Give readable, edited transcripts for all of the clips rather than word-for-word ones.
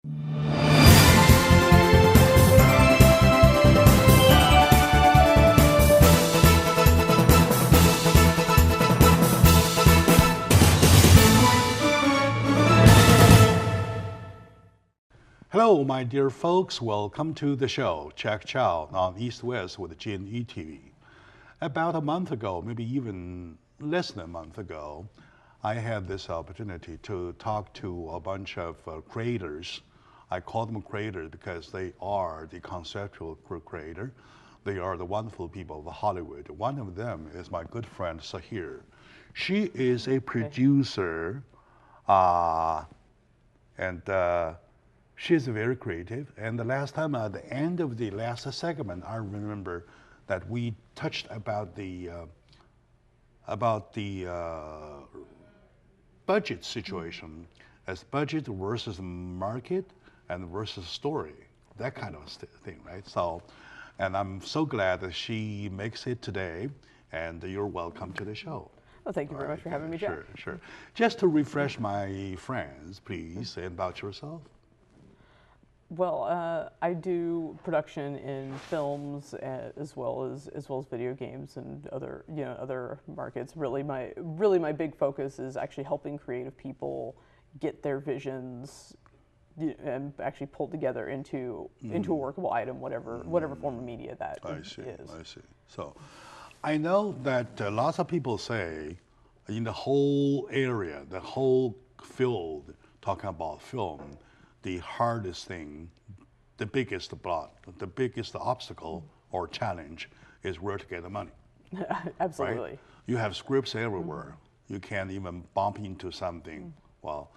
Hello, my dear folks. Welcome to the show, Jack Chow on East West with G&E TV. About a month ago, maybe even less than a month ago, I had this opportunity to talk to a bunch of creators. I call them creators because they are the conceptual creator. They are the wonderful people of Hollywood. One of them is my good friend, Sahir. She is a producer, she's very creative. And the last time, at the end of the last segment, I remember that we touched about the budget situation as budget versus market and versus story, that kind of thing, right? So, and I'm so glad that she makes it today, and you're welcome to the show. Well, thank you very much for having me, Jack. Sure, sure. Just to refresh my friends, please, say about yourself. Well, I do production in films as well as video games and other markets. Really, my big focus is actually helping creative people get their visions and actually pulled together into a workable item, whatever form of media that is. I see. So, I know that lots of people say in the whole area, the whole field, talking about film, the hardest thing, the biggest block, the biggest obstacle or challenge is where to get the money. Absolutely. Right? You have scripts everywhere. You can't even bump into something. Well,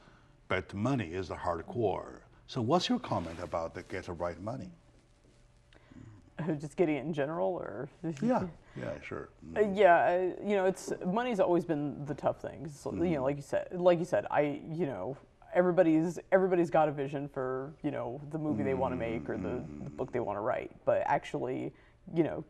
but money is the hardcore. So what's your comment about the get the right money? Just getting it in general, or? Yeah, sure. It's money's always been the tough thing. So, like you said, everybody's got a vision for the movie they want to make or the book they want to write, but actually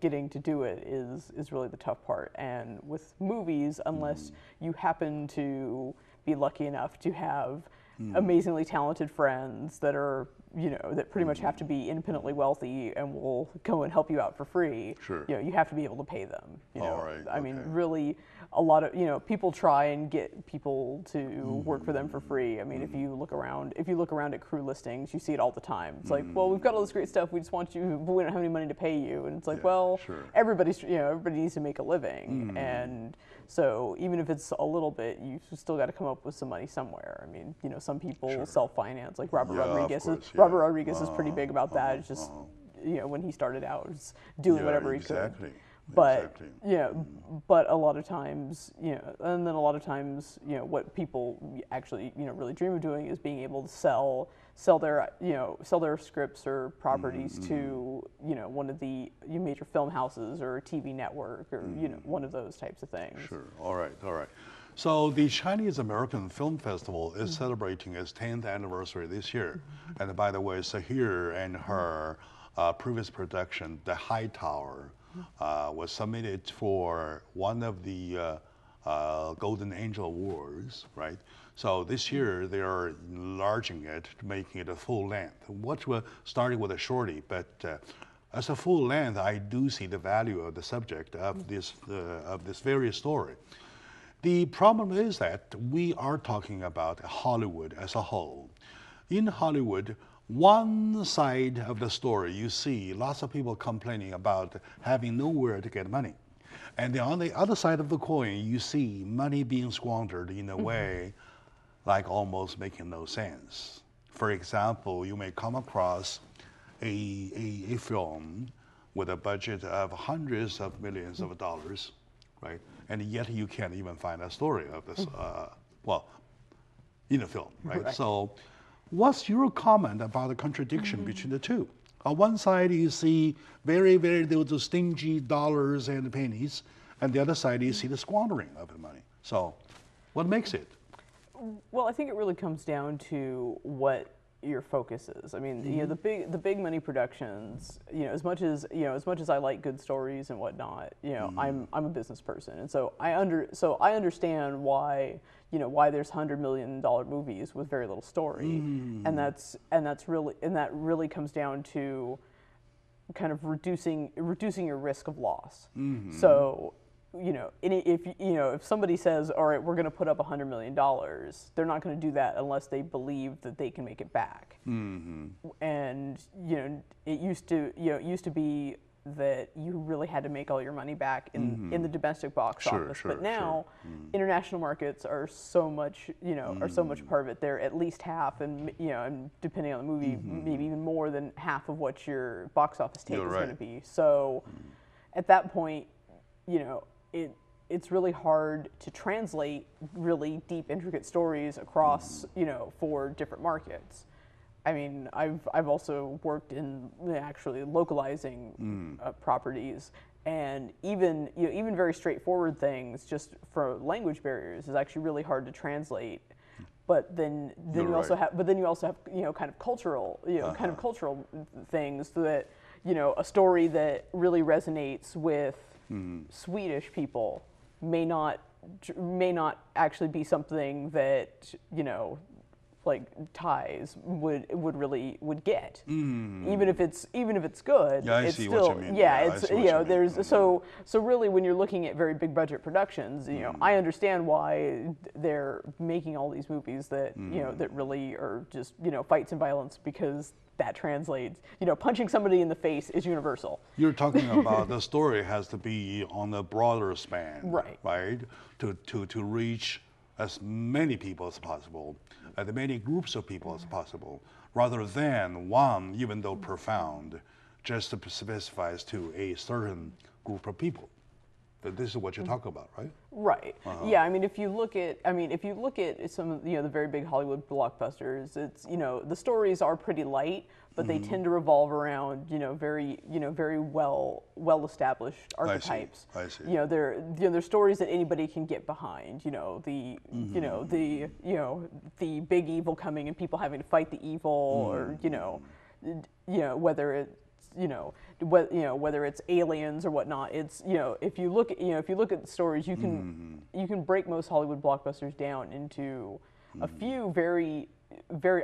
getting to do it is really the tough part. And with movies, unless you happen to be lucky enough to have amazingly talented friends that are that pretty much have to be independently wealthy and will go and help you out for free. Sure. You have to be able to pay them. All right. I mean, really, a lot of people try and get people to work for them for free. I mean, if you look around at crew listings, you see it all the time. It's like, well, we've got all this great stuff. We just want you, but we don't have any money to pay you. And it's like, everybody needs to make a living, and so even if it's a little bit, you still got to come up with some money somewhere. I mean, some people self-finance, like Robert Rodriguez. Robert Rodriguez is pretty big about that. It's just when he started out, just doing whatever he could. But but a lot of times, and then a lot of times, what people actually really dream of doing is being able to sell their scripts or properties to one of the major film houses or a TV network or one of those types of things. Sure. All right. So the Chinese American Film Festival is celebrating its 10th anniversary this year. And by the way, Sahir and her previous production, The High Tower, was submitted for one of the Golden Angel Awards, right? So this year they are enlarging it, making it a full length. What was starting with a shorty, but as a full length, I do see the value of the subject of this very story. The problem is that we are talking about Hollywood as a whole. In Hollywood, one side of the story, you see lots of people complaining about having nowhere to get money. And then on the other side of the coin, you see money being squandered in a way like almost making no sense. For example, you may come across a film with a budget of hundreds of millions of dollars, right? And yet you can't even find a story of this, in a film, right? So what's your comment about the contradiction between the two? On one side, you see very, very those stingy dollars and pennies, and the other side, you see the squandering of the money. So what makes it? Well, I think it really comes down to what your focus is. I mean, the big money productions, as much as I like good stories and whatnot, I'm a business person, and so I understand why there's $100 million movies with very little story, and that really comes down to kind of reducing your risk of loss. So, if somebody says, all right, we're going to put up $100 million, they're not going to do that unless they believe that they can make it back. And it used to be that you really had to make all your money back in the domestic box office. But now, international markets are so much part of it. They're at least half, and and depending on the movie, maybe even more than half of what your box office take is going to be. So, at that point, it's really hard to translate really deep, intricate stories across for different markets. I mean, I've also worked in actually localizing properties, and even very straightforward things just for language barriers is actually really hard to translate. But then you also have kind of cultural cultural things that a story that really resonates with Swedish people may not actually be something that like Thais would get, even if it's good. Yeah, I it's see still, what you mean. Yeah, it's there's so really when you're looking at very big budget productions, I understand why they're making all these movies that that really are just fights and violence, because that translates. Punching somebody in the face is universal. You're talking about the story has to be on a broader span, right? To reach as many people as possible, as many groups of people as possible, rather than one, even though profound, just specifies to a certain group of people. This is what you're talking about, right? Right. Yeah. I mean, if you look at some of the very big Hollywood blockbusters, it's the stories are pretty light, but they tend to revolve around very well established archetypes. I see. They're stories that anybody can get behind. The big evil coming and people having to fight the evil, or whether it's whether it's aliens or whatnot. It's if you look at the stories, you can break most Hollywood blockbusters down into a few very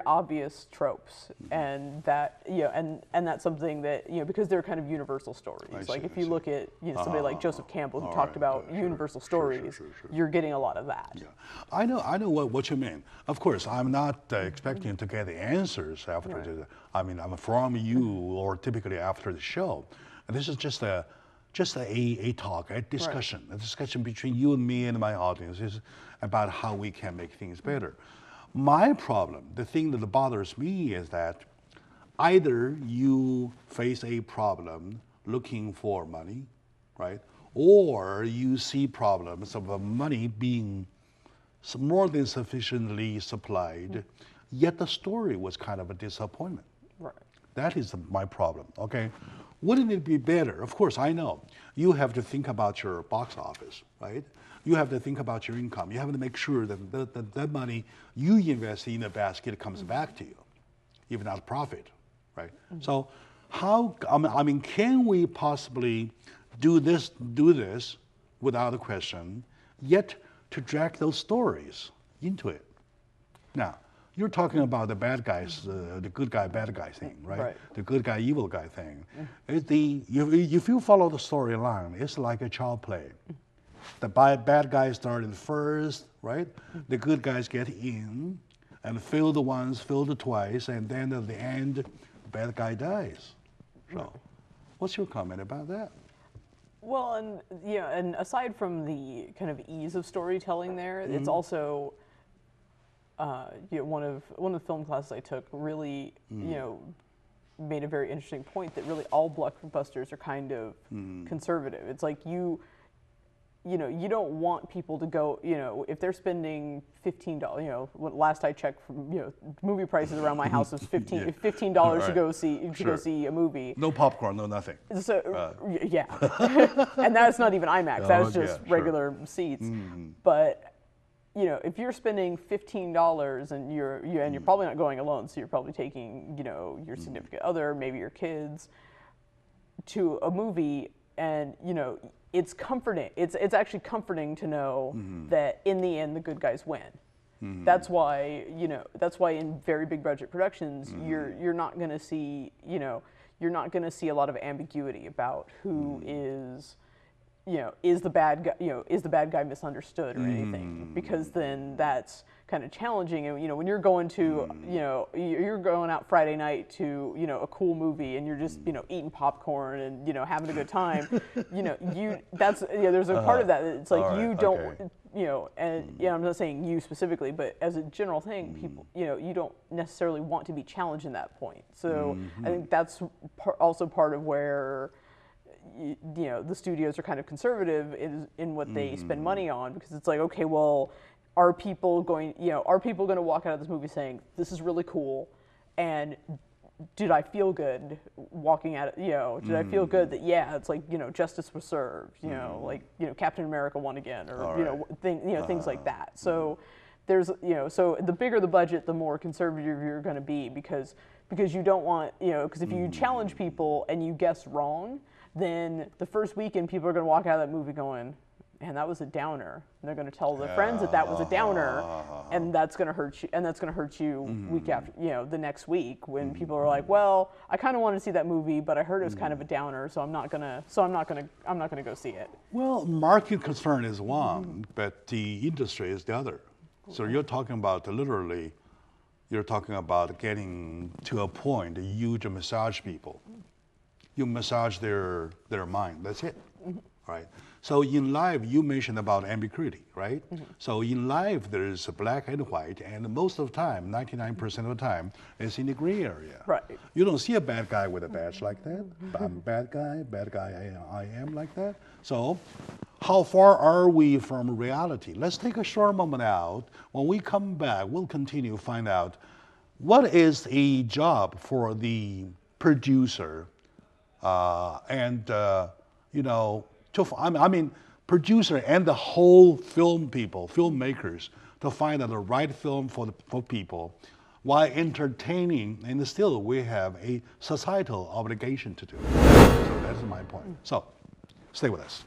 obvious tropes, and that and that's something that because they're kind of universal stories. If you look at somebody like Joseph Campbell, who talked about universal stories, you're getting a lot of that. Yeah, I know what you mean. Of course, I'm not expecting to get the answers after this. I mean, I'm from you or typically after the show. And this is just a talk, a discussion between you and me and my audience is about how we can make things better. My problem, the thing that bothers me, is that either you face a problem looking for money, right? Or you see problems of money being more than sufficiently supplied, yet the story was kind of a disappointment. Right. That is my problem, okay? Wouldn't it be better? Of course, I know you have to think about your box office, right? You have to think about your income. You have to make sure that that money you invest in the basket comes back to you, if not profit, right? So how, I mean, can we possibly do this without a question, yet to drag those stories into it? Now, you're talking about the bad guys, the good guy, bad guy thing, right? The good guy, evil guy thing. If you follow the storyline, it's like a child play. The bad guys started first, right? The good guys get in and fail the once, failed twice, and then at the end, the bad guy dies. So, what's your comment about that? Well, and aside from the kind of ease of storytelling there, it's also one of the film classes I took really made a very interesting point that really all blockbusters are kind of conservative. It's like you don't want people to go, if they're spending $15, last I checked, movie prices around my house was $15 to go see a movie. No popcorn, no nothing. So yeah, and that's not even IMAX. That's just regular seats. But you know, if you're spending $15 and you're probably not going alone, so you're probably taking, you know, your significant other, maybe your kids, to a movie, and you know, it's comforting. It's actually comforting to know that in the end the good guys win. That's why, you know, that's why in very big budget productions you're not going to see, you know, you're not going to see a lot of ambiguity about who is, you know, is the bad guy, you know, is the bad guy misunderstood or anything, because then that's kind of challenging. And you know, when you're going to, you know, you're going out Friday night to, you know, a cool movie, and you're just, you know, eating popcorn and, you know, having a good time, you know, that's, you know, there's a part of that. It's like, All right, you don't, okay. you know, and you know, I'm not saying you specifically, but as a general thing, people, you know, you don't necessarily want to be challenged in that point. So I think that's also part of where, you know, the studios are kind of conservative in what they spend money on, because it's like, okay, well, are people going to walk out of this movie saying, this is really cool, and did I feel good walking out, you know, did I feel good that, yeah, it's like, you know, justice was served, you know, like, you know, Captain America won again, or, All you know, things like that. So there's, you know, so the bigger the budget, the more conservative you're going to be, because you don't want, you know, because if you challenge people and you guess wrong, then the first weekend people are going to walk out of that movie going, man, that was a downer. And they're going to tell their friends that was a downer, and that's going to hurt you. And that's going to hurt you week after, you know, the next week, when people are like, well, I kind of wanted to see that movie, but I heard it was kind of a downer, so I'm not gonna go see it. Well, market concern is one, but the industry is the other. So you're talking about literally, you're talking about getting to a point you to massage people. You massage their mind. That's it, right? So in life, you mentioned about ambiguity, right? So in life, there is black and white, and most of the time, 99% of the time, it's in the gray area. Right. You don't see a bad guy with a badge like that. I'm a bad guy I am like that. So how far are we from reality? Let's take a short moment out. When we come back, we'll continue to find out what is a job for the producer you know, I mean, producer and the whole filmmakers, to find out the right film for people, while entertaining, and still we have a societal obligation to do. So that's my point. So stay with us.